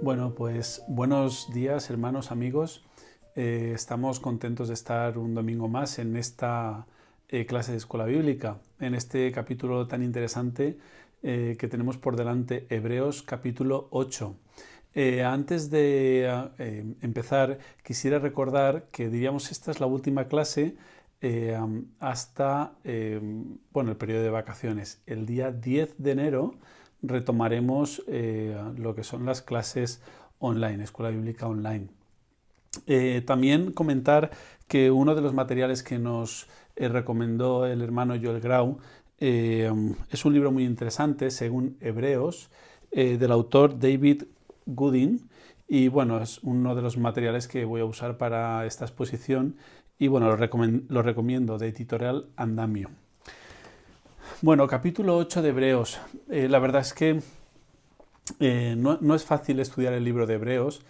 Bueno, pues buenos días, hermanos, amigos. Estamos contentos de estar un domingo más en esta clase de escuela bíblica, en este capítulo tan interesante que tenemos por delante, Hebreos capítulo 8. Antes de empezar, quisiera recordar que diríamos esta es la última clase hasta el periodo de vacaciones. El día 10 de enero retomaremos lo que son las clases online, escuela bíblica online. También comentar que uno de los materiales que nos recomendó el hermano Joel Grau es un libro muy interesante, según Hebreos, del autor David Gooding, y bueno, es uno de los materiales que voy a usar para esta exposición y bueno, lo recomiendo, de Editorial Andamio. Bueno, capítulo 8 de Hebreos. La verdad es que no es fácil estudiar el libro de Hebreos.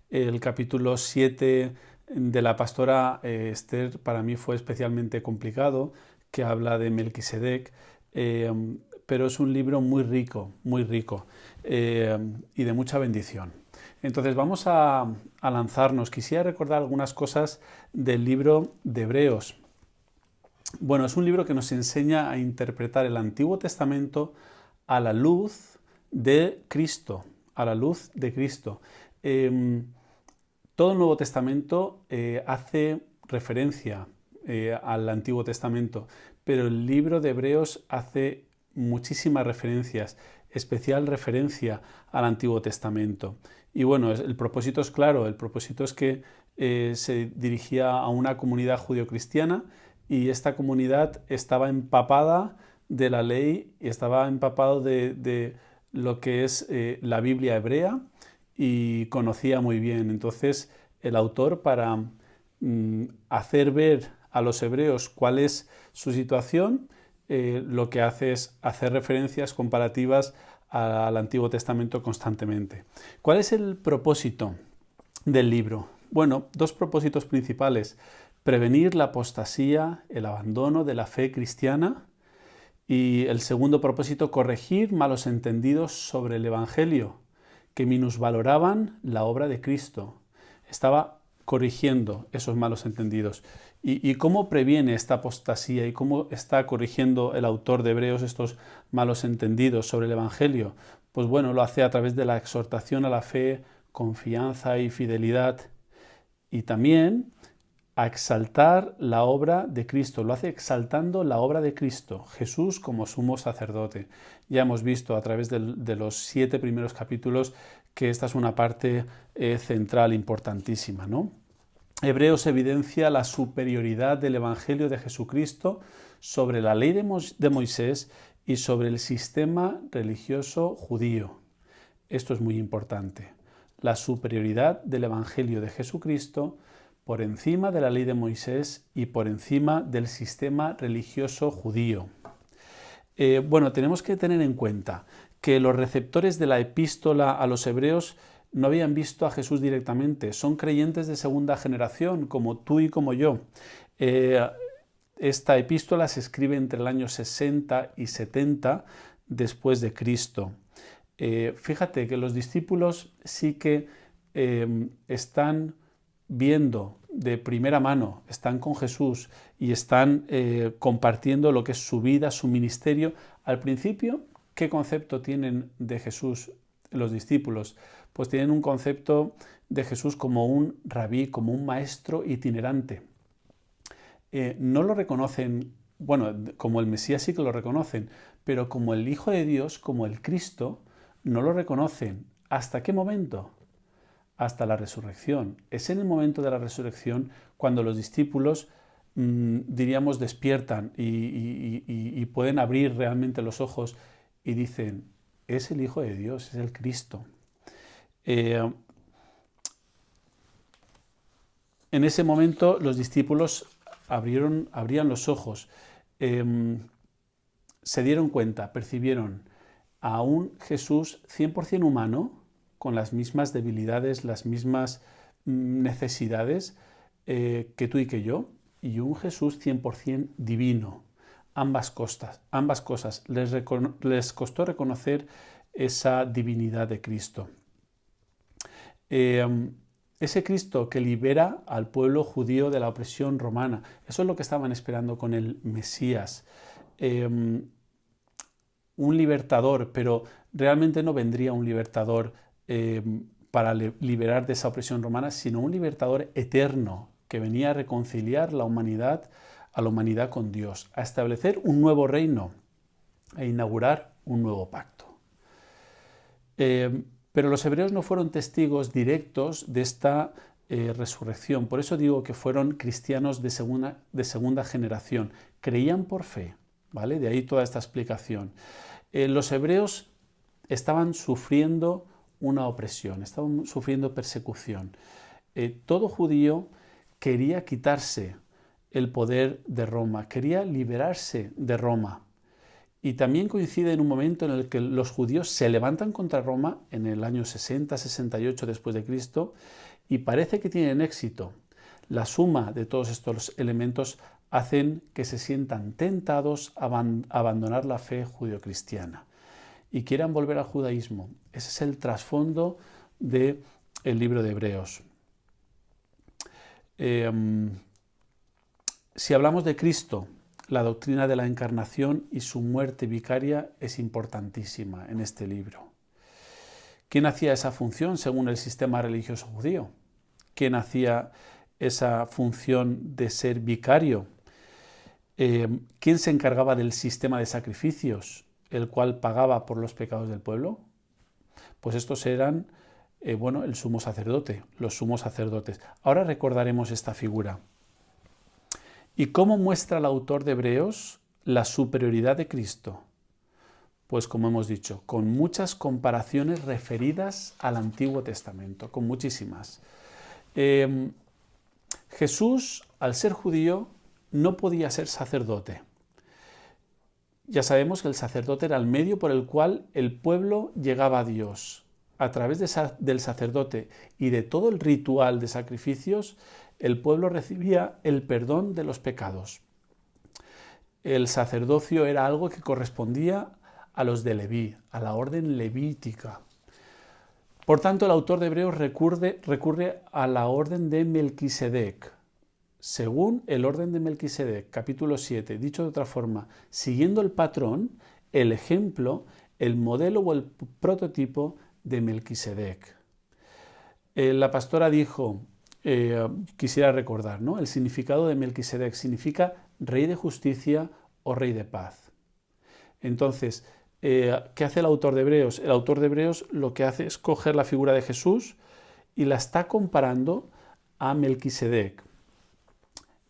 El capítulo 7 de la pastora Esther para mí fue especialmente complicado, que habla de Melquisedec, pero es un libro muy rico y de mucha bendición. Entonces vamos a lanzarnos. Quisiera recordar algunas cosas del libro de Hebreos. Bueno, es un libro que nos enseña a interpretar el Antiguo Testamento a la luz de Cristo, a la luz de Cristo. Todo el Nuevo Testamento hace referencia al Antiguo Testamento, pero el libro de Hebreos hace muchísimas referencias, especial referencia al Antiguo Testamento. Y bueno, el propósito es claro, el propósito es que se dirigía a una comunidad judio-cristiana y esta comunidad estaba empapada de la ley y estaba empapado de lo que es la Biblia hebrea y conocía muy bien. Entonces el autor, para hacer ver a los hebreos cuál es su situación, lo que hace es hacer referencias comparativas al Antiguo Testamento constantemente. ¿Cuál es el propósito del libro? Bueno, dos propósitos principales: prevenir la apostasía, el abandono de la fe cristiana, y el segundo propósito, corregir malos entendidos sobre el Evangelio, que minusvaloraban la obra de Cristo. Estaba corrigiendo esos malos entendidos. ¿Y cómo previene esta apostasía y cómo está corrigiendo el autor de Hebreos estos malos entendidos sobre el Evangelio? Pues bueno, lo hace a través de la exhortación a la fe, confianza y fidelidad, y también a exaltar la obra de Cristo. Lo hace exaltando la obra de Cristo, Jesús como sumo sacerdote. Ya hemos visto a través de los 7 primeros capítulos que esta es una parte central, importantísima, ¿no? Hebreos evidencia la superioridad del Evangelio de Jesucristo sobre la ley de Moisés y sobre el sistema religioso judío. Esto es muy importante. La superioridad del Evangelio de Jesucristo por encima de la ley de Moisés y por encima del sistema religioso judío. Tenemos que tener en cuenta que los receptores de la epístola a los hebreos no habían visto a Jesús directamente, son creyentes de segunda generación, como tú y como yo. Esta epístola se escribe entre el año 60 y 70 después de Cristo. Fíjate que los discípulos sí que están viendo de primera mano, están con Jesús y están compartiendo lo que es su vida, su ministerio. Al principio, ¿qué concepto tienen de Jesús los discípulos? Pues tienen un concepto de Jesús como un rabí, como un maestro itinerante. No lo reconocen, como el Mesías sí que lo reconocen, pero como el Hijo de Dios, como el Cristo, no lo reconocen. ¿Hasta qué momento? Hasta la resurrección. Es en el momento de la resurrección cuando los discípulos, diríamos, despiertan y pueden abrir realmente los ojos y dicen, es el Hijo de Dios, es el Cristo. En ese momento los discípulos abrían los ojos, se dieron cuenta, percibieron a un Jesús 100% humano, con las mismas debilidades, las mismas necesidades que tú y que yo, y un Jesús 100% divino. Ambas cosas. Les costó reconocer esa divinidad de Cristo. ese Cristo que libera al pueblo judío de la opresión romana. Eso es lo que estaban esperando con el Mesías. Un libertador, pero realmente no vendría un libertador para liberar de esa opresión romana, sino un libertador eterno que venía a reconciliar a la humanidad con Dios, a establecer un nuevo reino, a inaugurar un nuevo pacto. Pero los hebreos no fueron testigos directos de esta resurrección. Por eso digo que fueron cristianos de segunda generación. Creían por fe, ¿vale? De ahí toda esta explicación. Los hebreos estaban sufriendo una opresión, estaban sufriendo persecución. Todo judío quería quitarse el poder de Roma, quería liberarse de Roma. Y también coincide en un momento en el que los judíos se levantan contra Roma en el año 60-68 después de Cristo y parece que tienen éxito. La suma de todos estos elementos hacen que se sientan tentados a abandonar la fe judio-cristiana y quieran volver al judaísmo. Ese es el trasfondo del libro de Hebreos. Si hablamos de Cristo, la doctrina de la encarnación y su muerte vicaria es importantísima en este libro. ¿Quién hacía esa función según el sistema religioso judío? ¿Quién hacía esa función de ser vicario? ¿Quién se encargaba del sistema de sacrificios, el cual pagaba por los pecados del pueblo? Pues estos eran, el sumo sacerdote, los sumos sacerdotes. Ahora recordaremos esta figura. ¿Y cómo muestra el autor de Hebreos la superioridad de Cristo? Pues como hemos dicho, con muchas comparaciones referidas al Antiguo Testamento, con muchísimas. Jesús, al ser judío, no podía ser sacerdote. Ya sabemos que el sacerdote era el medio por el cual el pueblo llegaba a Dios. A través del sacerdote y de todo el ritual de sacrificios, el pueblo recibía el perdón de los pecados. El sacerdocio era algo que correspondía a los de Leví, a la orden levítica. Por tanto, el autor de Hebreos recurre a la orden de Melquisedec. Según el orden de Melquisedec, capítulo 7, dicho de otra forma, siguiendo el patrón, el ejemplo, el modelo o el prototipo de Melquisedec. La pastora dijo, quisiera recordar, ¿no? El significado de Melquisedec significa rey de justicia o rey de paz. Entonces, ¿qué hace el autor de Hebreos? El autor de Hebreos lo que hace es coger la figura de Jesús y la está comparando a Melquisedec.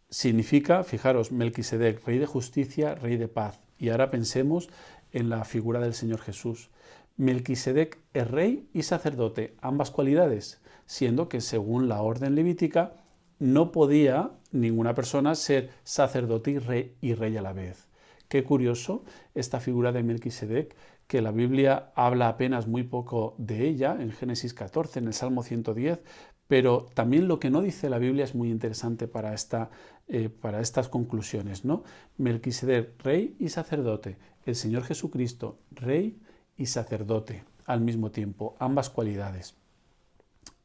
Significa, fijaros, Melquisedec, rey de justicia, rey de paz. Y ahora pensemos en la figura del Señor Jesús. Melquisedec es rey y sacerdote, ambas cualidades, siendo que según la orden levítica no podía ninguna persona ser sacerdote y rey a la vez. Qué curioso esta figura de Melquisedec, que la Biblia habla apenas muy poco de ella, en Génesis 14, en el Salmo 110, pero también lo que no dice la Biblia es muy interesante para estas conclusiones, ¿no? Melquisedec, rey y sacerdote. El Señor Jesucristo, rey y sacerdote al mismo tiempo, ambas cualidades.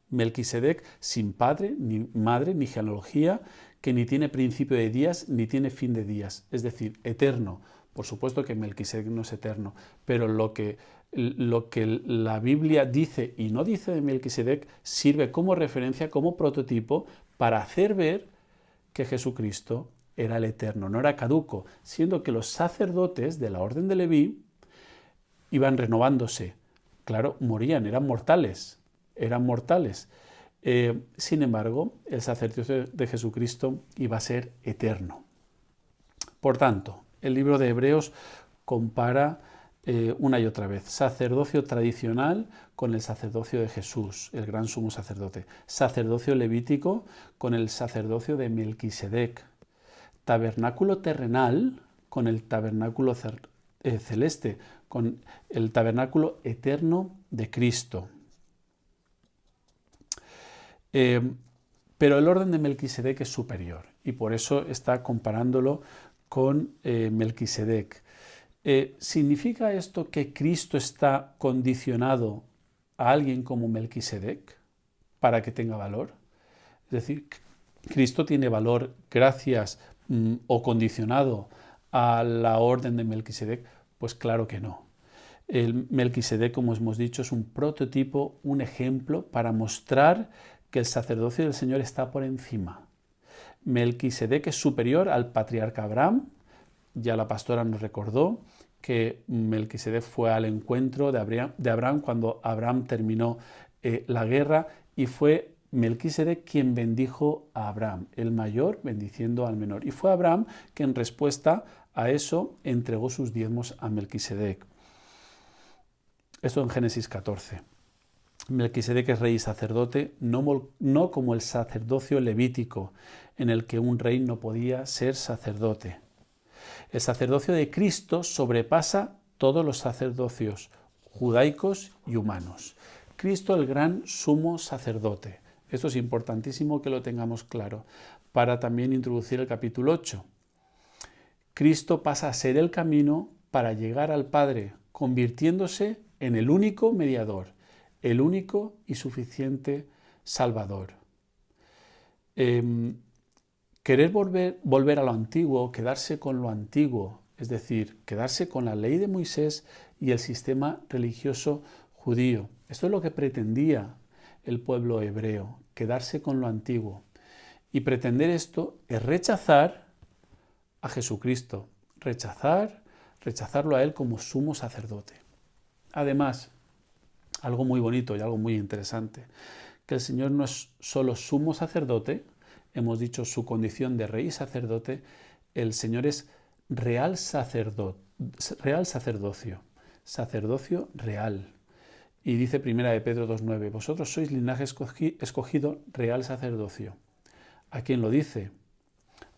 Melquisedec sin padre, ni madre, ni genealogía, que ni tiene principio de días, ni tiene fin de días, es decir, eterno. Por supuesto que Melquisedec no es eterno, pero lo que la Biblia dice y no dice de Melquisedec sirve como referencia, como prototipo, para hacer ver que Jesucristo era el eterno, no era caduco, siendo que los sacerdotes de la orden de Leví iban renovándose. Claro, morían, eran mortales. Sin embargo, el sacerdocio de Jesucristo iba a ser eterno. Por tanto, el libro de Hebreos compara una y otra vez sacerdocio tradicional con el sacerdocio de Jesús, el gran sumo sacerdote, sacerdocio levítico con el sacerdocio de Melquisedec, tabernáculo terrenal con el tabernáculo celeste, con el tabernáculo eterno de Cristo. Pero el orden de Melquisedec es superior y por eso está comparándolo con Melquisedec. ¿Significa esto que Cristo está condicionado a alguien como Melquisedec? para que tenga valor. Es decir, ¿Cristo tiene valor gracias o condicionado a la orden de Melquisedec? Pues claro que no. El Melquisedec, como hemos dicho, es un prototipo, un ejemplo para mostrar que el sacerdocio del Señor está por encima. Melquisedec es superior al patriarca Abraham. Ya la pastora nos recordó que Melquisedec fue al encuentro de Abraham cuando Abraham terminó la guerra, y fue Melquisedec quien bendijo a Abraham, el mayor bendiciendo al menor. Y fue Abraham que en respuesta a eso entregó sus diezmos a Melquisedec. Esto en Génesis 14. Melquisedec es rey y sacerdote, no como el sacerdocio levítico, en el que un rey no podía ser sacerdote. El sacerdocio de Cristo sobrepasa todos los sacerdocios judaicos y humanos. Cristo, el gran sumo sacerdote. Esto es importantísimo que lo tengamos claro para también introducir el capítulo 8. Cristo pasa a ser el camino para llegar al Padre, convirtiéndose en el único mediador, el único y suficiente Salvador. Querer volver a lo antiguo, quedarse con lo antiguo, es decir, quedarse con la ley de Moisés y el sistema religioso judío. Esto es lo que pretendía el pueblo hebreo, quedarse con lo antiguo. Y pretender esto es rechazar a Jesucristo, rechazarlo a Él como sumo sacerdote. Además, algo muy bonito y algo muy interesante, que el Señor no es solo sumo sacerdote, hemos dicho su condición de rey y sacerdote, el Señor es real sacerdocio, sacerdocio real. Y dice 1 de Pedro 2:9, vosotros sois linaje escogido, real sacerdocio. ¿A quién lo dice?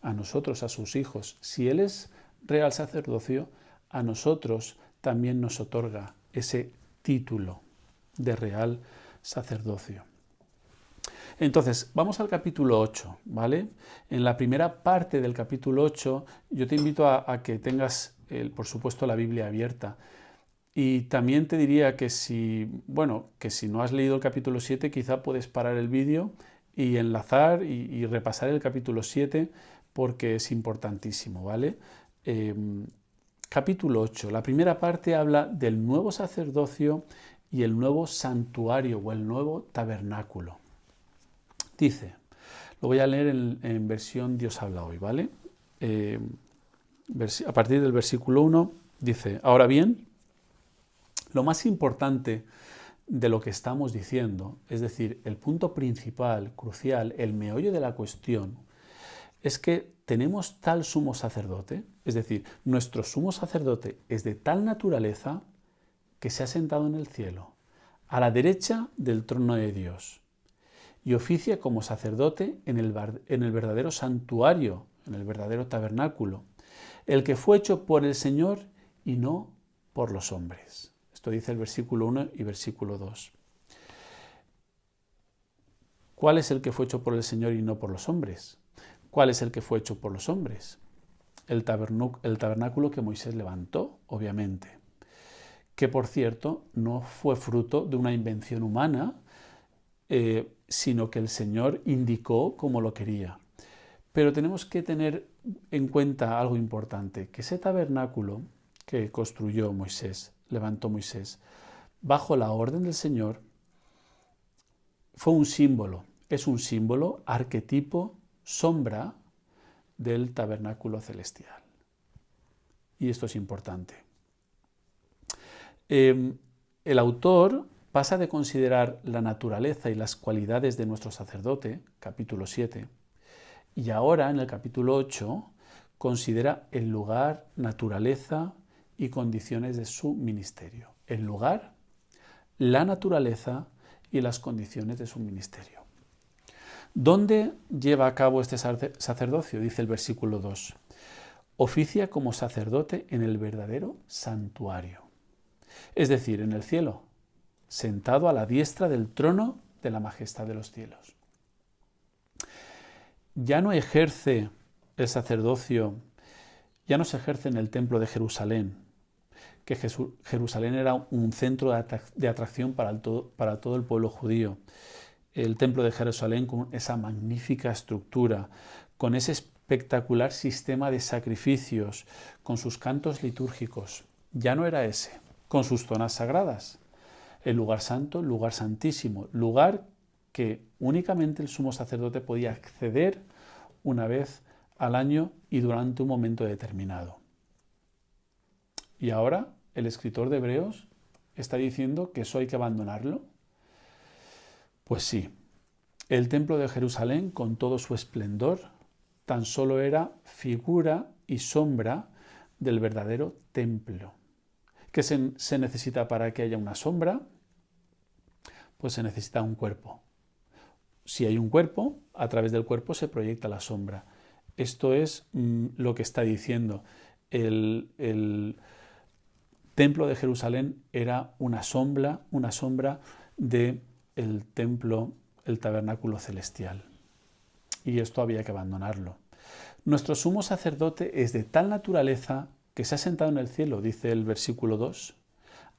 A nosotros, a sus hijos. Si Él es real sacerdocio, a nosotros también nos otorga ese título de real sacerdocio. Entonces, vamos al capítulo 8, ¿vale? En la primera parte del capítulo 8, yo te invito a que tengas, por supuesto, la Biblia abierta. Y también te diría que si no has leído el capítulo 7, quizá puedes parar el vídeo y enlazar y repasar el capítulo 7, porque es importantísimo, ¿vale? Capítulo 8. La primera parte habla del nuevo sacerdocio y el nuevo santuario o el nuevo tabernáculo. Dice, lo voy a leer en versión Dios habla hoy, ¿vale? A partir del versículo 1 dice, ahora bien, lo más importante de lo que estamos diciendo, es decir, el punto principal, crucial, el meollo de la cuestión, es que tenemos tal sumo sacerdote, es decir, nuestro sumo sacerdote es de tal naturaleza que se ha sentado en el cielo, a la derecha del trono de Dios, y oficia como sacerdote en el verdadero santuario, en el verdadero tabernáculo, el que fue hecho por el Señor y no por los hombres. Esto dice el versículo 1 y versículo 2. ¿Cuál es el que fue hecho por el Señor y no por los hombres? ¿Cuál es el que fue hecho por los hombres? El tabernáculo que Moisés levantó, obviamente, que por cierto no fue fruto de una invención humana, sino que el Señor indicó cómo lo quería. Pero tenemos que tener en cuenta algo importante, que ese tabernáculo que construyó Moisés, levantó Moisés, bajo la orden del Señor, fue un símbolo, es un símbolo, arquetipo, sombra del tabernáculo celestial. Y esto es importante. El autor pasa de considerar la naturaleza y las cualidades de nuestro sacerdote, capítulo 7, y ahora en el capítulo 8 considera el lugar, naturaleza y condiciones de su ministerio. El lugar, la naturaleza y las condiciones de su ministerio. ¿Dónde lleva a cabo este sacerdocio? Dice el versículo 2. Oficia como sacerdote en el verdadero santuario. Es decir, en el cielo, sentado a la diestra del trono de la majestad de los cielos. Ya no ejerce el sacerdocio, ya no se ejerce en el templo de Jerusalén, que Jerusalén era un centro de atracción para todo el pueblo judío. el templo de Jerusalén con esa magnífica estructura, con ese espectacular sistema de sacrificios, con sus cantos litúrgicos. Ya no era ese, con sus zonas sagradas. El lugar santo, el lugar santísimo, lugar que únicamente el sumo sacerdote podía acceder una vez al año y durante un momento determinado. Y ahora el escritor de Hebreos está diciendo que eso hay que abandonarlo. Pues sí, el templo de Jerusalén, con todo su esplendor, tan solo era figura y sombra del verdadero templo. ¿Qué se necesita para que haya una sombra? Pues se necesita un cuerpo. Si hay un cuerpo, a través del cuerpo se proyecta la sombra. Esto es lo que está diciendo. El templo de Jerusalén era una sombra del templo, el tabernáculo celestial. Y esto había que abandonarlo. Nuestro sumo sacerdote es de tal naturaleza que se ha sentado en el cielo, dice el versículo 2,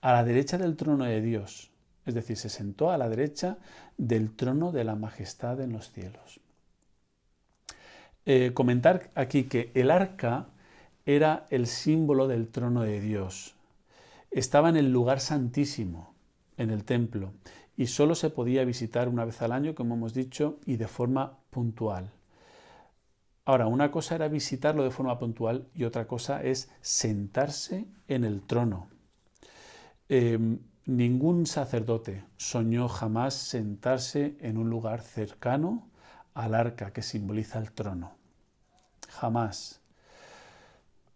a la derecha del trono de Dios. Es decir, se sentó a la derecha del trono de la majestad en los cielos. Comentar aquí que el arca era el símbolo del trono de Dios. Estaba en el lugar santísimo, en el templo, y solo se podía visitar una vez al año, como hemos dicho, y de forma puntual. Ahora, una cosa era visitarlo de forma puntual y otra cosa es sentarse en el trono. Ningún sacerdote soñó jamás sentarse en un lugar cercano al arca que simboliza el trono. Jamás.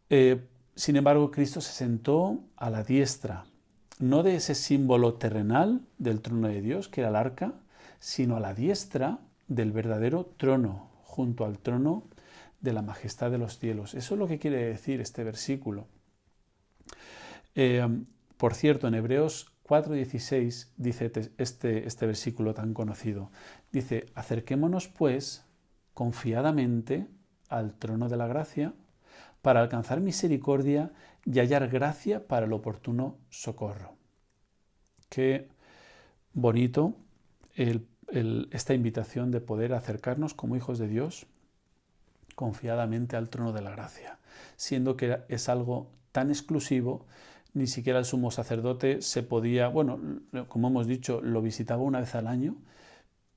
Sin embargo, Cristo se sentó a la diestra, no de ese símbolo terrenal del trono de Dios, que era el arca, sino a la diestra del verdadero trono, junto al trono de la majestad de los cielos. Eso es lo que quiere decir este versículo. Por cierto, en Hebreos 4:16 dice este versículo tan conocido. Dice, acerquémonos pues confiadamente al trono de la gracia para alcanzar misericordia y hallar gracia para el oportuno socorro. Qué bonito esta invitación de poder acercarnos como hijos de Dios confiadamente al trono de la gracia, siendo que es algo tan exclusivo, ni siquiera el sumo sacerdote se podía, bueno, como hemos dicho, lo visitaba una vez al año,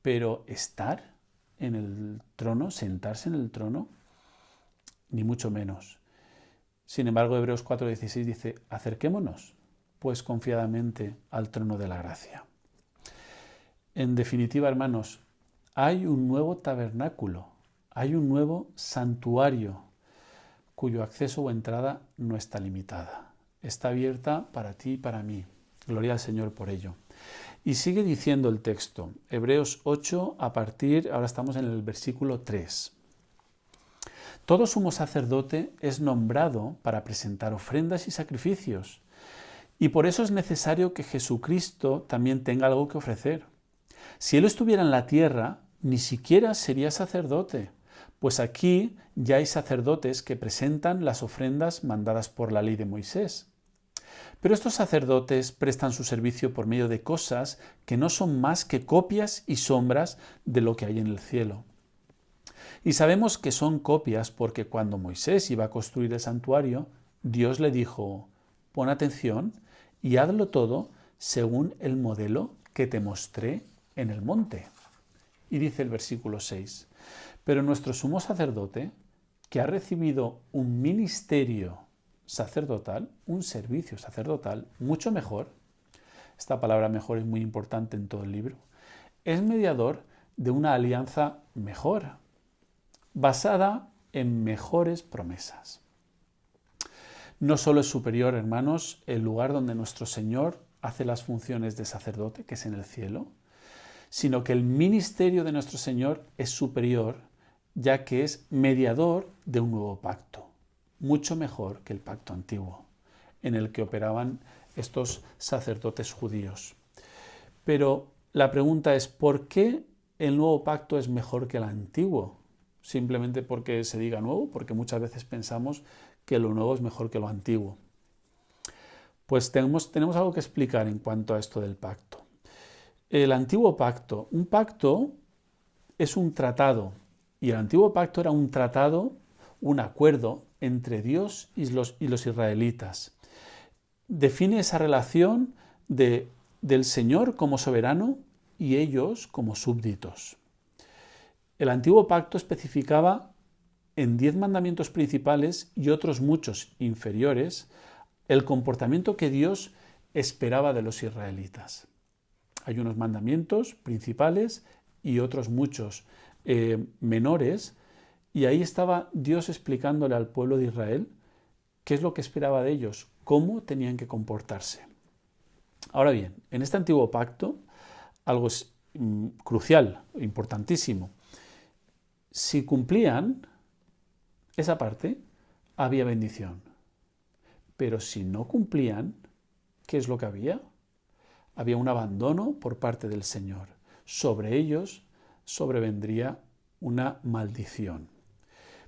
pero estar en el trono, sentarse en el trono, ni mucho menos. Sin embargo, Hebreos 4:16 dice, acerquémonos pues confiadamente al trono de la gracia. En definitiva, hermanos, hay un nuevo tabernáculo, hay un nuevo santuario cuyo acceso o entrada no está limitada. Está abierta para ti y para mí. Gloria al Señor por ello. Y sigue diciendo el texto, Hebreos 8, ahora estamos en el versículo 3. Todo sumo sacerdote es nombrado para presentar ofrendas y sacrificios. Y por eso es necesario que Jesucristo también tenga algo que ofrecer. Si Él estuviera en la tierra, ni siquiera sería sacerdote, pues aquí ya hay sacerdotes que presentan las ofrendas mandadas por la ley de Moisés. Pero estos sacerdotes prestan su servicio por medio de cosas que no son más que copias y sombras de lo que hay en el cielo. Y sabemos que son copias porque cuando Moisés iba a construir el santuario, Dios le dijo, pon atención y hazlo todo según el modelo que te mostré en el monte. Y dice el versículo 6, pero nuestro sumo sacerdote, que ha recibido un ministerio sacerdotal, un servicio sacerdotal mucho mejor, esta palabra mejor es muy importante en todo el libro, es mediador de una alianza mejor, basada en mejores promesas. No solo es superior, hermanos, el lugar donde nuestro Señor hace las funciones de sacerdote, que es en el cielo, sino que el ministerio de nuestro Señor es superior, ya que es mediador de un nuevo pacto, mucho mejor que el pacto antiguo, en el que operaban estos sacerdotes judíos. Pero la pregunta es, ¿por qué el nuevo pacto es mejor que el antiguo? Simplemente porque se diga nuevo, porque muchas veces pensamos que lo nuevo es mejor que lo antiguo. Pues tenemos algo que explicar en cuanto a esto del pacto. El antiguo pacto. Un pacto es un tratado. Y el antiguo pacto era un tratado, un acuerdo entre Dios y los israelitas. Define esa relación del Señor como soberano y ellos como súbditos. El antiguo pacto especificaba en 10 mandamientos principales y otros muchos inferiores el comportamiento que Dios esperaba de los israelitas. Hay unos mandamientos principales y otros muchos menores, y ahí estaba Dios explicándole al pueblo de Israel qué es lo que esperaba de ellos, cómo tenían que comportarse. Ahora bien, en este antiguo pacto, algo es crucial, importantísimo. Si cumplían esa parte, había bendición. Pero si no cumplían, ¿qué es lo que había? Había un abandono por parte del Señor. Sobre ellos sobrevendría una maldición.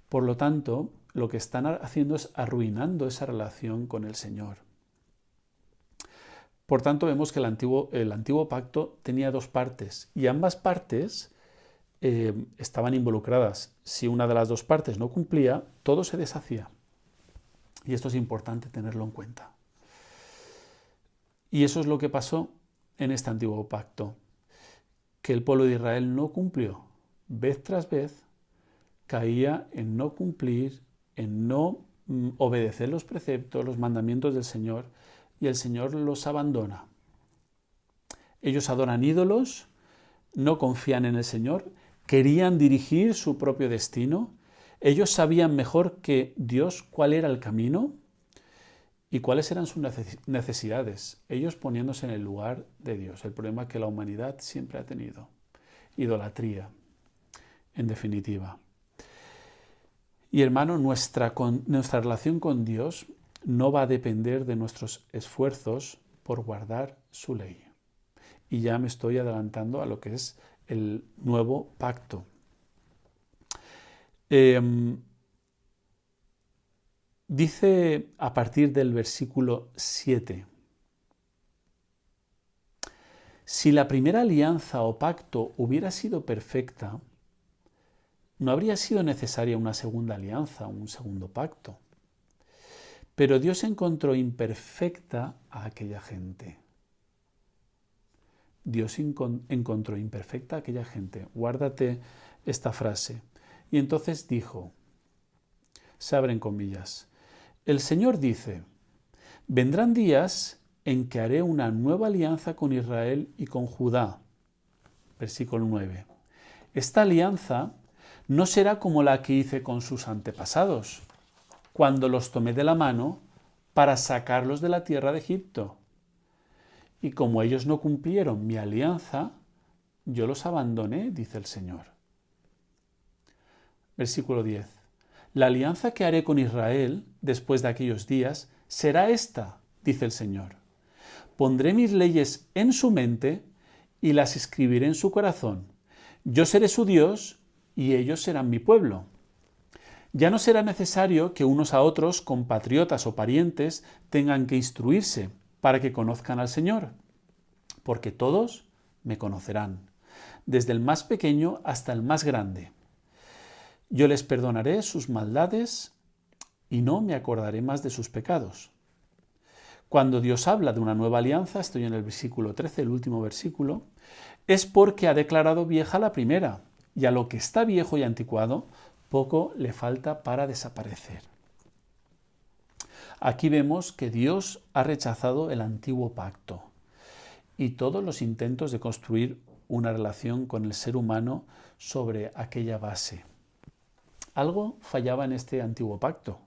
Por lo tanto, lo que están haciendo es arruinando esa relación con el Señor. Por tanto, vemos que el antiguo pacto tenía dos partes y ambas partes estaban involucradas. Si una de las dos partes no cumplía, todo se deshacía. Y esto es importante tenerlo en cuenta. Y eso es lo que pasó en este antiguo pacto, que el pueblo de Israel no cumplió. Vez tras vez caía en no cumplir, en no obedecer los preceptos, los mandamientos del Señor, y el Señor los abandona. Ellos adoran ídolos, no confían en el Señor, querían dirigir su propio destino. Ellos sabían mejor que Dios cuál era el camino y cuáles eran sus necesidades, ellos poniéndose en el lugar de Dios. El problema que la humanidad siempre ha tenido. Idolatría, en definitiva. Y hermano, nuestra relación con Dios no va a depender de nuestros esfuerzos por guardar su ley. Y ya me estoy adelantando a lo que es el nuevo pacto. Dice a partir del versículo 7, si la primera alianza o pacto hubiera sido perfecta, no habría sido necesaria una segunda alianza, un segundo pacto. Pero Dios encontró imperfecta a aquella gente. Dios encontró imperfecta a aquella gente. Guárdate esta frase. Y entonces dijo, se abren comillas, el Señor dice, vendrán días en que haré una nueva alianza con Israel y con Judá. Versículo 9. Esta alianza no será como la que hice con sus antepasados, cuando los tomé de la mano para sacarlos de la tierra de Egipto. Y como ellos no cumplieron mi alianza, yo los abandoné, dice el Señor. Versículo 10. La alianza que haré con Israel después de aquellos días será esta, dice el Señor. Pondré mis leyes en su mente y las escribiré en su corazón. Yo seré su Dios y ellos serán mi pueblo. Ya no será necesario que unos a otros, compatriotas o parientes, tengan que instruirse para que conozcan al Señor, porque todos me conocerán, desde el más pequeño hasta el más grande. Yo les perdonaré sus maldades y no me acordaré más de sus pecados. Cuando Dios habla de una nueva alianza, estoy en el versículo 13, el último versículo, es porque ha declarado vieja la primera, y a lo que está viejo y anticuado, poco le falta para desaparecer. Aquí vemos que Dios ha rechazado el antiguo pacto y todos los intentos de construir una relación con el ser humano sobre aquella base. Algo fallaba en este antiguo pacto.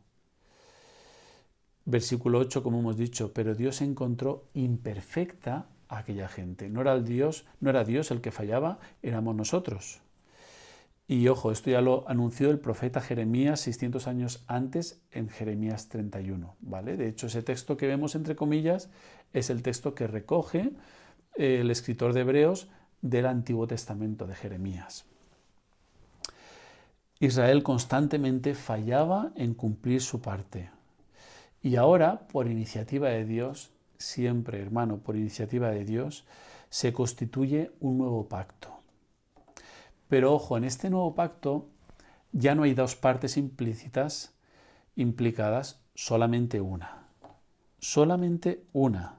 Versículo 8, como hemos dicho, pero Dios encontró imperfecta a aquella gente. No era Dios el que fallaba, éramos nosotros. Y ojo, esto ya lo anunció el profeta Jeremías 600 años antes en Jeremías 31, ¿vale? De hecho, ese texto que vemos entre comillas es el texto que recoge el escritor de Hebreos del Antiguo Testamento de Jeremías. Israel constantemente fallaba en cumplir su parte. Y ahora, por iniciativa de Dios, siempre, hermano, por iniciativa de Dios, se constituye un nuevo pacto. Pero ojo, en este nuevo pacto ya no hay dos partes implicadas, solamente una. Solamente una.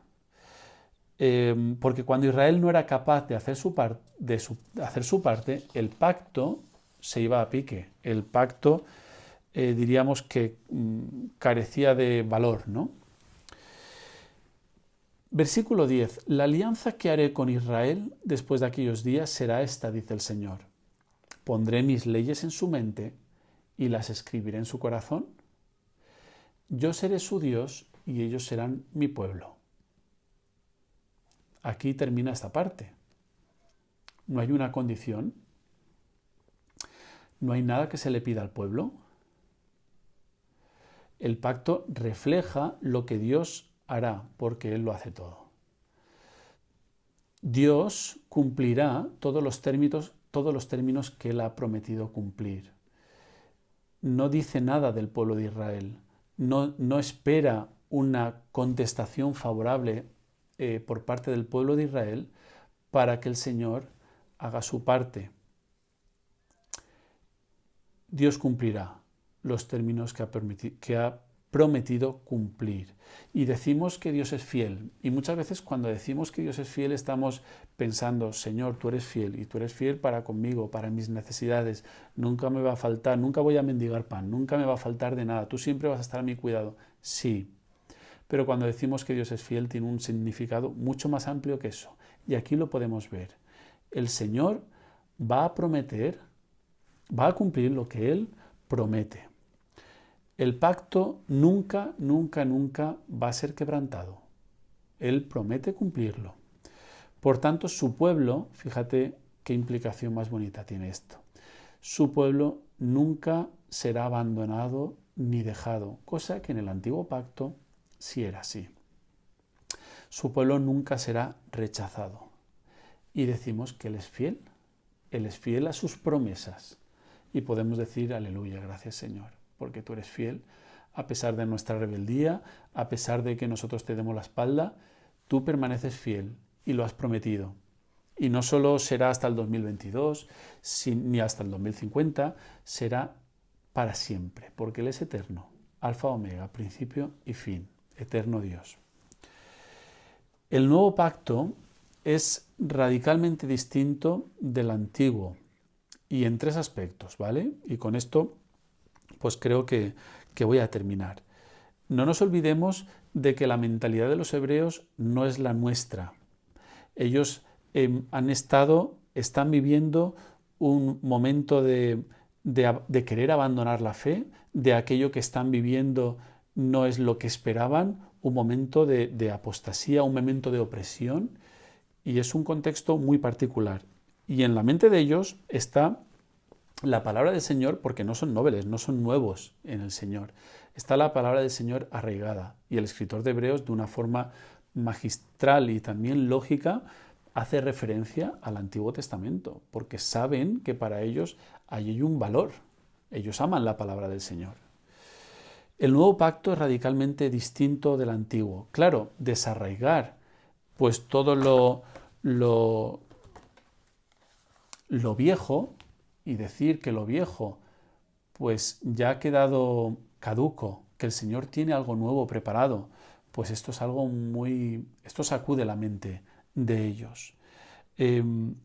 Porque cuando Israel no era capaz de hacer su parte, el pacto se iba a pique. El pacto, diríamos que carecía de valor, ¿no? Versículo 10. La alianza que haré con Israel después de aquellos días será esta, dice el Señor. Pondré mis leyes en su mente y las escribiré en su corazón. Yo seré su Dios y ellos serán mi pueblo. Aquí termina esta parte. No hay una condición. No hay nada que se le pida al pueblo. El pacto refleja lo que Dios hará, porque Él lo hace todo. Dios cumplirá todos los términos que Él ha prometido cumplir. No dice nada del pueblo de Israel. No espera una contestación favorable por parte del pueblo de Israel para que el Señor haga su parte. Dios cumplirá los términos que ha prometido cumplir. Y decimos que Dios es fiel. Y muchas veces cuando decimos que Dios es fiel estamos pensando, Señor, tú eres fiel y tú eres fiel para conmigo, para mis necesidades. Nunca me va a faltar, nunca voy a mendigar pan, nunca me va a faltar de nada. Tú siempre vas a estar a mi cuidado. Sí. Pero cuando decimos que Dios es fiel tiene un significado mucho más amplio que eso. Y aquí lo podemos ver. El Señor va a prometer, va a cumplir lo que Él promete. El pacto nunca va a ser quebrantado. Él promete cumplirlo. Por tanto, su pueblo, fíjate qué implicación más bonita tiene esto. Su pueblo nunca será abandonado ni dejado, cosa que en el antiguo pacto sí era así. Su pueblo nunca será rechazado. Y decimos que Él es fiel a sus promesas. Y podemos decir, aleluya, gracias Señor, porque tú eres fiel, a pesar de nuestra rebeldía, a pesar de que nosotros te demos la espalda, tú permaneces fiel y lo has prometido. Y no solo será hasta el 2022, ni hasta el 2050, será para siempre, porque Él es eterno, alfa, omega, principio y fin, eterno Dios. El nuevo pacto es radicalmente distinto del antiguo y en tres aspectos, ¿vale? Y con esto pues creo que voy a terminar. No nos olvidemos de que la mentalidad de los hebreos no es la nuestra. Ellos están viviendo un momento de querer abandonar la fe, de aquello que están viviendo no es lo que esperaban, un momento de apostasía, un momento de opresión, y es un contexto muy particular. Y en la mente de ellos está la palabra del Señor, porque no son nobles, no son nuevos en el Señor. Está la palabra del Señor arraigada. Y el escritor de Hebreos, de una forma magistral y también lógica, hace referencia al Antiguo Testamento, porque saben que para ellos hay un valor. Ellos aman la palabra del Señor. El nuevo pacto es radicalmente distinto del antiguo. Claro, desarraigar pues todo lo viejo, y decir que lo viejo pues ya ha quedado caduco, que el Señor tiene algo nuevo preparado, pues esto es algo esto sacude la mente de ellos. El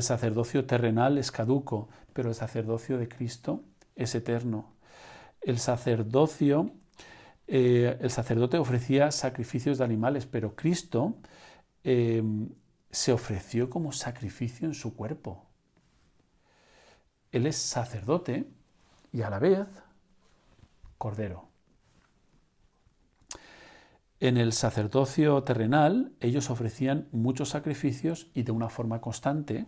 sacerdocio terrenal es caduco, pero el sacerdocio de Cristo es eterno. El sacerdote ofrecía sacrificios de animales, pero Cristo se ofreció como sacrificio en su cuerpo. Él es sacerdote y a la vez cordero. En el sacerdocio terrenal ellos ofrecían muchos sacrificios y de una forma constante,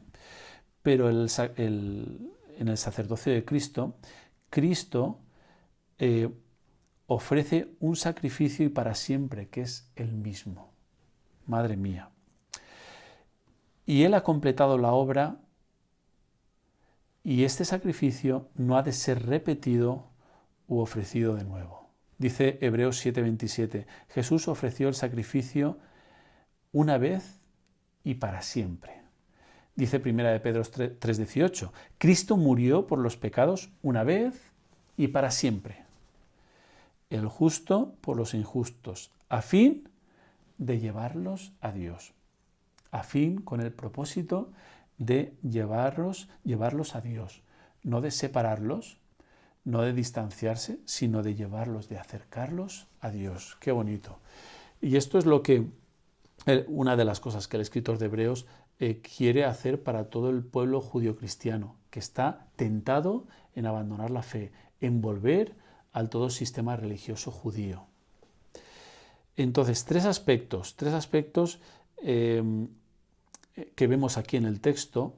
pero en el sacerdocio de Cristo, Cristo ofrece un sacrificio y para siempre, que es el mismo. Madre mía. Y Él ha completado la obra y este sacrificio no ha de ser repetido u ofrecido de nuevo. Dice Hebreos 7:27, Jesús ofreció el sacrificio una vez y para siempre. Dice 1 de Pedro 3:18, Cristo murió por los pecados una vez y para siempre. El justo por los injustos, a fin de llevarlos a Dios. A fin, con el propósito de llevarlos a Dios. No de separarlos, no de distanciarse, sino de llevarlos, de acercarlos a Dios. Qué bonito. Y esto es lo que, una de las cosas que el escritor de Hebreos quiere hacer para todo el pueblo judío-cristiano, que está tentado en abandonar la fe, en volver al todo sistema religioso judío. Entonces, tres aspectos que vemos aquí en el texto,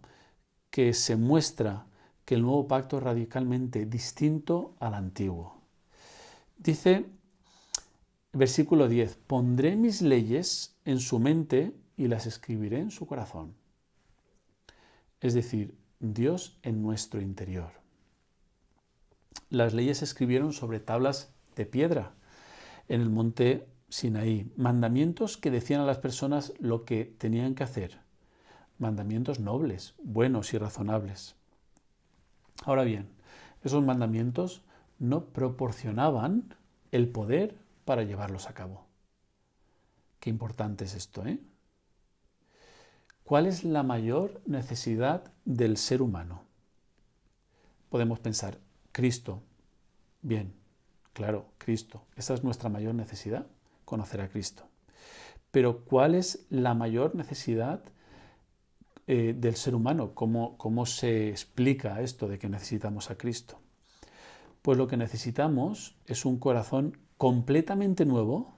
que se muestra que el nuevo pacto es radicalmente distinto al antiguo. Dice, versículo 10, pondré mis leyes en su mente y las escribiré en su corazón. Es decir, Dios en nuestro interior. Las leyes se escribieron sobre tablas de piedra en el monte Sinaí. Mandamientos que decían a las personas lo que tenían que hacer. Mandamientos nobles, buenos y razonables. Ahora bien, esos mandamientos no proporcionaban el poder para llevarlos a cabo. Qué importante es esto, ¿eh? ¿Cuál es la mayor necesidad del ser humano? Podemos pensar, Cristo. Bien, claro, Cristo. Esa es nuestra mayor necesidad, conocer a Cristo. Pero ¿cuál es la mayor necesidad del ser humano? ¿Cómo se explica esto de que necesitamos a Cristo? Pues lo que necesitamos es un corazón completamente nuevo,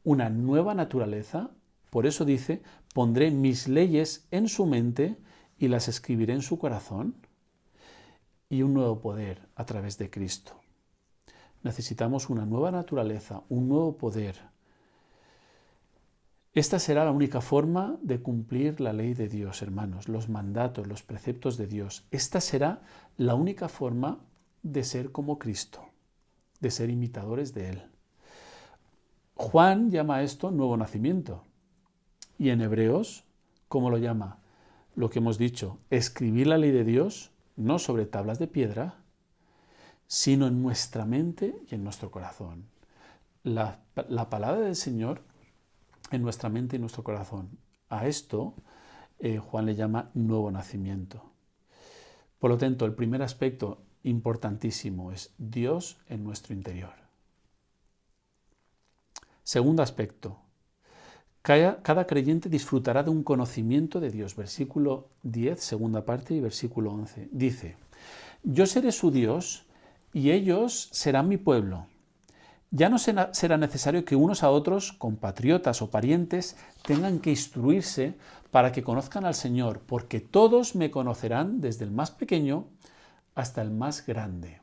una nueva naturaleza. Por eso dice, pondré mis leyes en su mente y las escribiré en su corazón, y un nuevo poder a través de Cristo. Necesitamos una nueva naturaleza, un nuevo poder. Esta será la única forma de cumplir la ley de Dios, hermanos, los mandatos, los preceptos de Dios. Esta será la única forma de ser como Cristo, de ser imitadores de Él. Juan llama a esto nuevo nacimiento. Y en Hebreos, ¿cómo lo llama? Lo que hemos dicho, escribir la ley de Dios, no sobre tablas de piedra, sino en nuestra mente y en nuestro corazón. La palabra del Señor en nuestra mente y nuestro corazón. A esto Juan le llama nuevo nacimiento. Por lo tanto, el primer aspecto importantísimo es Dios en nuestro interior. Segundo aspecto, cada creyente disfrutará de un conocimiento de Dios. Versículo 10, segunda parte, y versículo 11. Dice, yo seré su Dios y ellos serán mi pueblo. Ya no será necesario que unos a otros, compatriotas o parientes, tengan que instruirse para que conozcan al Señor, porque todos me conocerán desde el más pequeño hasta el más grande.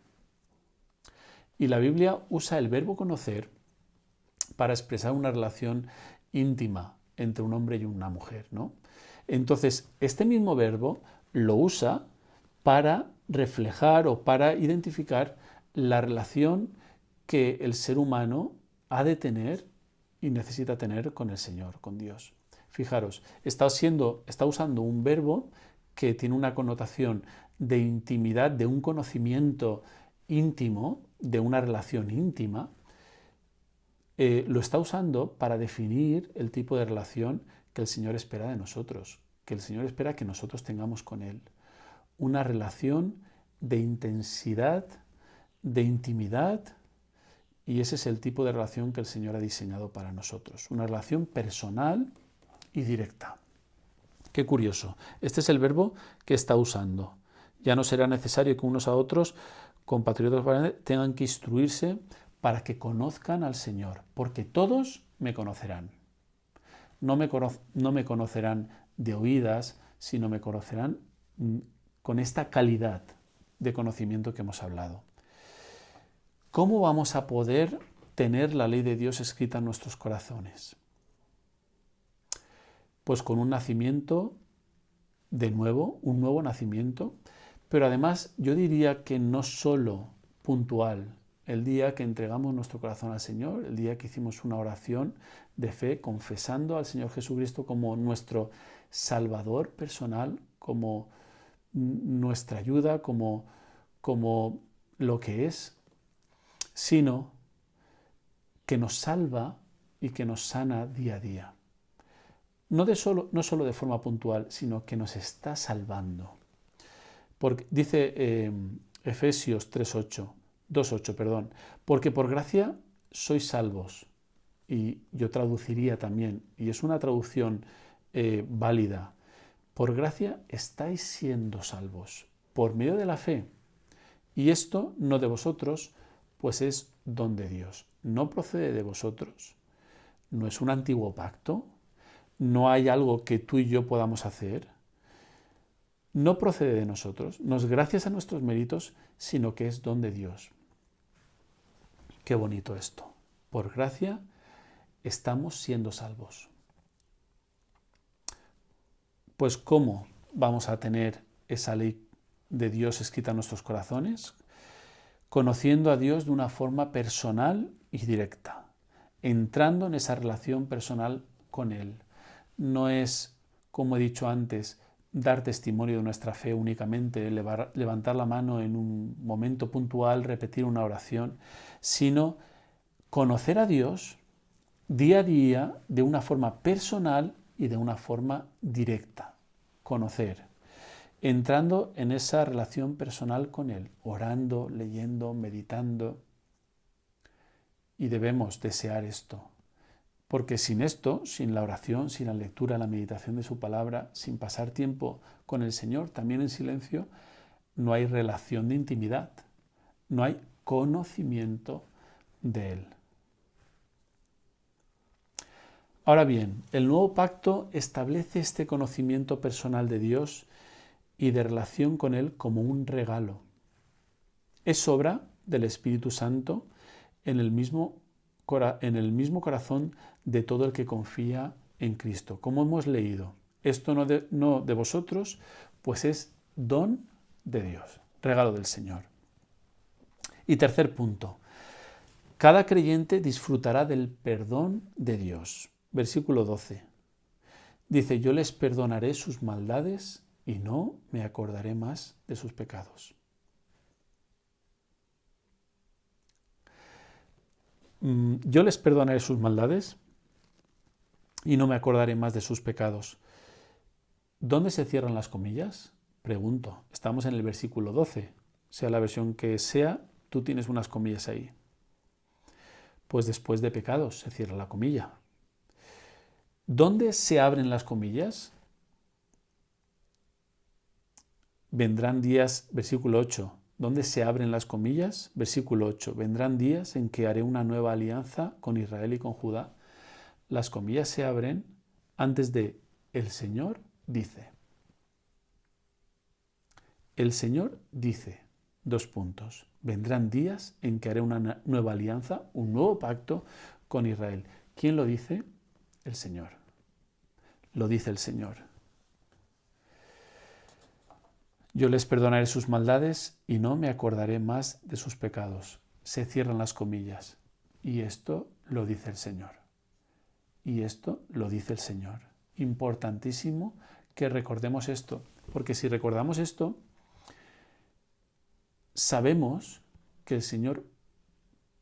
Y la Biblia usa el verbo conocer para expresar una relación íntima entre un hombre y una mujer, ¿no? Entonces, este mismo verbo lo usa para reflejar o para identificar la relación que el ser humano ha de tener y necesita tener con el Señor, con Dios. Fijaros, está usando un verbo que tiene una connotación de intimidad, de un conocimiento íntimo, de una relación íntima. Lo está usando para definir el tipo de relación que el Señor espera de nosotros, que el Señor espera que nosotros tengamos con Él. Una relación de intensidad, de intimidad, y ese es el tipo de relación que el Señor ha diseñado para nosotros. Una relación personal y directa. Qué curioso. Este es el verbo que está usando. Ya no será necesario que unos a otros, compatriotas, tengan que instruirse para que conozcan al Señor, porque todos me conocerán. No me conocerán de oídas, sino me conocerán con esta calidad de conocimiento que hemos hablado. ¿Cómo vamos a poder tener la ley de Dios escrita en nuestros corazones? Pues con un nacimiento de nuevo, un nuevo nacimiento, pero además yo diría que no solo puntual el día que entregamos nuestro corazón al Señor, el día que hicimos una oración de fe confesando al Señor Jesucristo como nuestro Salvador personal, como nuestra ayuda, como lo que es, sino que nos salva y que nos sana día a día. No solo de forma puntual, sino que nos está salvando. Porque, dice Efesios 2:8, porque por gracia sois salvos. Y yo traduciría también, y es una traducción válida, por gracia estáis siendo salvos, por medio de la fe. Y esto no de vosotros, pues es don de Dios. No procede de vosotros, no es un antiguo pacto, no hay algo que tú y yo podamos hacer, no procede de nosotros, no es gracias a nuestros méritos, sino que es don de Dios. Qué bonito esto. Por gracia estamos siendo salvos. Pues ¿cómo vamos a tener esa ley de Dios escrita en nuestros corazones? Conociendo a Dios de una forma personal y directa, entrando en esa relación personal con Él. No es, como he dicho antes, dar testimonio de nuestra fe únicamente, levantar la mano en un momento puntual, repetir una oración, sino conocer a Dios día a día de una forma personal y de una forma directa. Conocer, entrando en esa relación personal con Él, orando, leyendo, meditando. Y debemos desear esto. Porque sin esto, sin la oración, sin la lectura, la meditación de su palabra, sin pasar tiempo con el Señor, también en silencio, no hay relación de intimidad, no hay conocimiento de Él. Ahora bien, el nuevo pacto establece este conocimiento personal de Dios y de relación con Él como un regalo. Es obra del Espíritu Santo en el mismo corazón de todo el que confía en Cristo. Como hemos leído, esto no de vosotros, pues es don de Dios, regalo del Señor. Y tercer punto, cada creyente disfrutará del perdón de Dios. Versículo 12. Dice, yo les perdonaré sus maldades y no me acordaré más de sus pecados. Yo les perdonaré sus maldades y no me acordaré más de sus pecados. ¿Dónde se cierran las comillas? Pregunto. Estamos en el versículo 12. Sea la versión que sea, tú tienes unas comillas ahí. Pues después de pecados se cierra la comilla. ¿Dónde se abren las comillas? Vendrán días, versículo 8. ¿Dónde se abren las comillas? Versículo 8. Vendrán días en que haré una nueva alianza con Israel y con Judá. Las comillas se abren antes de el Señor dice. El Señor dice, vendrán días en que haré una nueva alianza, un nuevo pacto con Israel. ¿Quién lo dice? El Señor. Lo dice el Señor. Yo les perdonaré sus maldades y no me acordaré más de sus pecados. Se cierran las comillas. Y esto lo dice el Señor. Y esto lo dice el Señor. Importantísimo que recordemos esto, porque si recordamos esto, sabemos que el Señor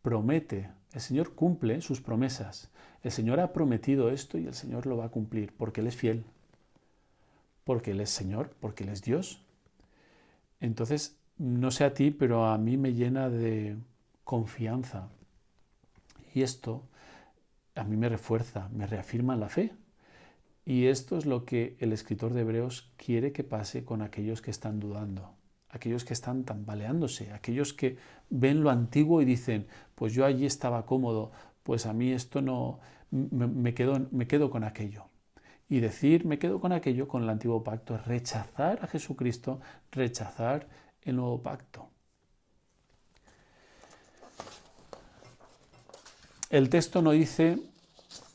promete, el Señor cumple sus promesas. El Señor ha prometido esto y el Señor lo va a cumplir, porque Él es fiel, porque Él es Señor, porque Él es Dios. Entonces, no sé a ti, pero a mí me llena de confianza. Y esto a mí me refuerza, me reafirma en la fe. Y esto es lo que el escritor de Hebreos quiere que pase con aquellos que están dudando, aquellos que están tambaleándose, aquellos que ven lo antiguo y dicen, pues yo allí estaba cómodo, pues a mí esto no, me quedo con aquello. Y decir me quedo con aquello, con el antiguo pacto, es rechazar a Jesucristo, rechazar el nuevo pacto. El texto no dice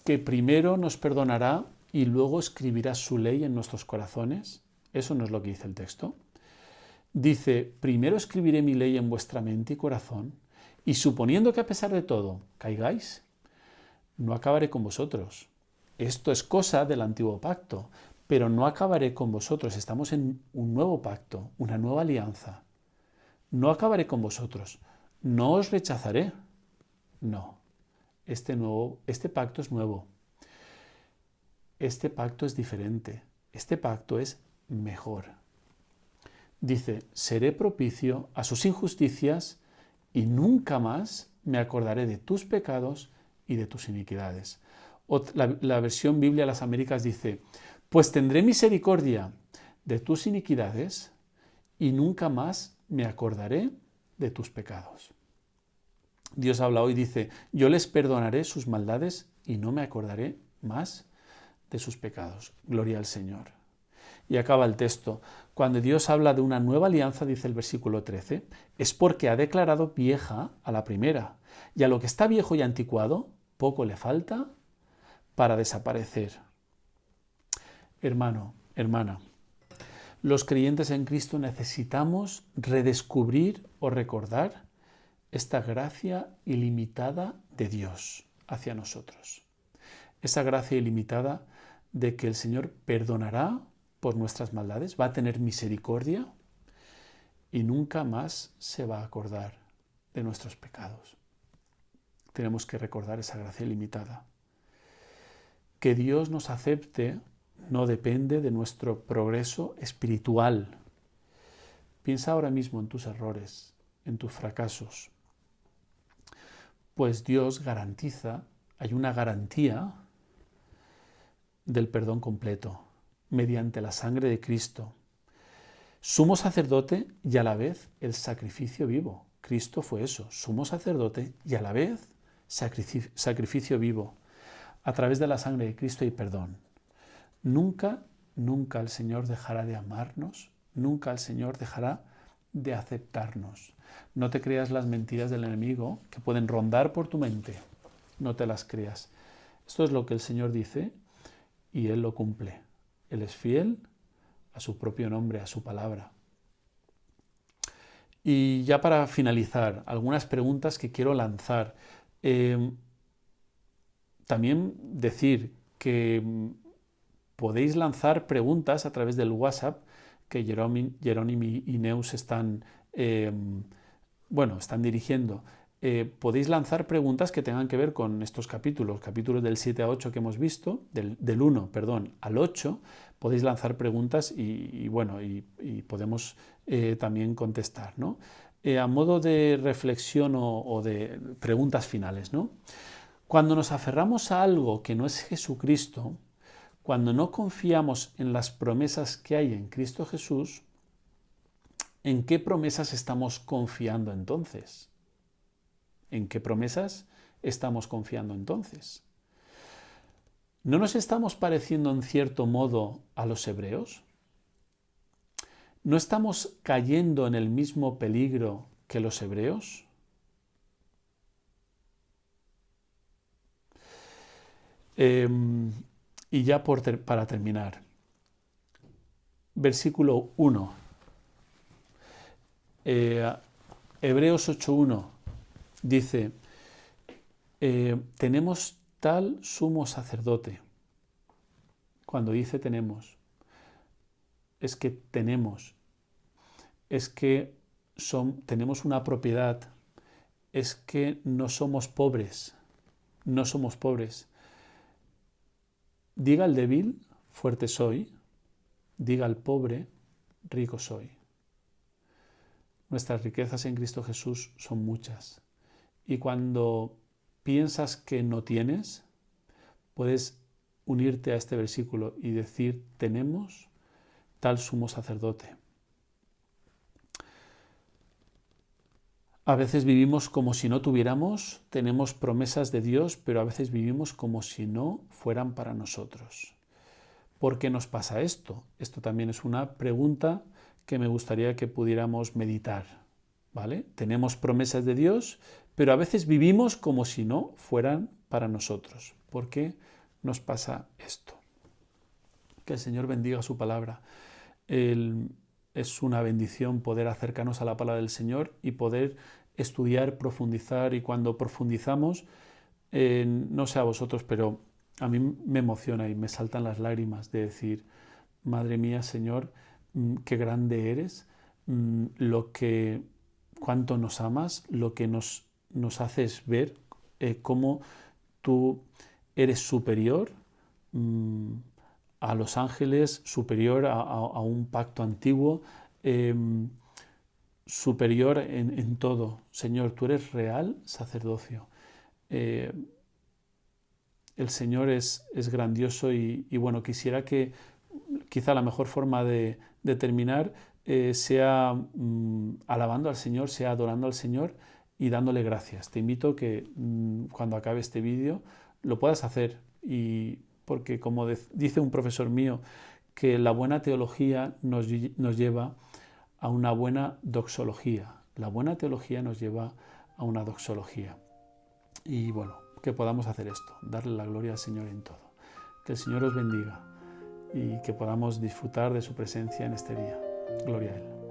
que primero nos perdonará y luego escribirá su ley en nuestros corazones. Eso no es lo que dice el texto. Dice, primero escribiré mi ley en vuestra mente y corazón Y suponiendo que a pesar de todo caigáis, no acabaré con vosotros. Esto es cosa del antiguo pacto, pero no acabaré con vosotros. Estamos en un nuevo pacto, una nueva alianza. No acabaré con vosotros. No os rechazaré. No. Este pacto es nuevo. Este pacto es diferente. Este pacto es mejor. Dice, seré propicio a sus injusticias y nunca más me acordaré de tus pecados y de tus iniquidades. La versión Biblia de las Américas dice, pues tendré misericordia de tus iniquidades y nunca más me acordaré de tus pecados. Dios habla hoy y dice, yo les perdonaré sus maldades y no me acordaré más de sus pecados. Gloria al Señor. Y acaba el texto. Cuando Dios habla de una nueva alianza, dice el versículo 13, es porque ha declarado vieja a la primera. Y a lo que está viejo y anticuado, poco le falta para desaparecer. Hermano, hermana, los creyentes en Cristo necesitamos redescubrir o recordar esta gracia ilimitada de Dios hacia nosotros. Esa gracia ilimitada de que el Señor perdonará por nuestras maldades, va a tener misericordia y nunca más se va a acordar de nuestros pecados. Tenemos que recordar esa gracia ilimitada. Que Dios nos acepte no depende de nuestro progreso espiritual. Piensa ahora mismo en tus errores, en tus fracasos. Pues Dios garantiza, hay una garantía del perdón completo mediante la sangre de Cristo. Sumo sacerdote y a la vez el sacrificio vivo. Cristo fue eso, sumo sacerdote y a la vez sacrificio vivo. A través de la sangre de Cristo hay perdón. Nunca, nunca el Señor dejará de amarnos, nunca el Señor dejará de aceptarnos. No te creas las mentiras del enemigo que pueden rondar por tu mente. No te las creas. Esto es lo que el Señor dice y Él lo cumple. Él es fiel a su propio nombre, a su palabra. Y ya para finalizar, algunas preguntas que quiero lanzar. También decir que podéis lanzar preguntas a través del WhatsApp que Jerónimo y Neus están dirigiendo. Podéis lanzar preguntas que tengan que ver con estos capítulos del 7 a 8 que hemos visto, del 1, al 8, podéis lanzar preguntas y podemos también contestar, ¿no? A modo de reflexión o de preguntas finales, ¿no? Cuando nos aferramos a algo que no es Jesucristo, cuando no confiamos en las promesas que hay en Cristo Jesús, ¿en qué promesas estamos confiando entonces? ¿En qué promesas estamos confiando entonces? ¿No nos estamos pareciendo en cierto modo a los hebreos? ¿No estamos cayendo en el mismo peligro que los hebreos? Y ya para terminar, versículo 1, Hebreos 8:1 dice, tenemos tal sumo sacerdote. Cuando dice tenemos, es que tenemos, es que tenemos una propiedad, es que no somos pobres, no somos pobres. Diga al débil, fuerte soy, diga al pobre, rico soy. Nuestras riquezas en Cristo Jesús son muchas. Y cuando piensas que no tienes, puedes unirte a este versículo y decir, tenemos tal sumo sacerdote. A veces vivimos como si no tuviéramos, tenemos promesas de Dios, pero a veces vivimos como si no fueran para nosotros. ¿Por qué nos pasa esto? Esto también es una pregunta que me gustaría que pudiéramos meditar, ¿vale? Tenemos promesas de Dios, pero a veces vivimos como si no fueran para nosotros. ¿Por qué nos pasa esto? Que el Señor bendiga su palabra. Es una bendición poder acercarnos a la palabra del Señor y poder estudiar, profundizar, y cuando profundizamos, no sé a vosotros, pero a mí me emociona y me saltan las lágrimas de decir, madre mía, Señor, qué grande eres, cuánto nos amas, lo que nos haces ver, cómo tú eres superior a los ángeles, superior a un pacto antiguo, superior en todo. Señor, tú eres real sacerdocio. El Señor es grandioso y bueno, quisiera que quizá la mejor forma de terminar sea alabando al Señor, sea adorando al Señor y dándole gracias. Te invito que cuando acabe este vídeo lo puedas hacer, y porque como dice un profesor mío, que la buena teología nos lleva a una buena doxología. La buena teología nos lleva a una doxología. Y bueno, que podamos hacer esto, darle la gloria al Señor en todo. Que el Señor os bendiga y que podamos disfrutar de su presencia en este día. Gloria a Él.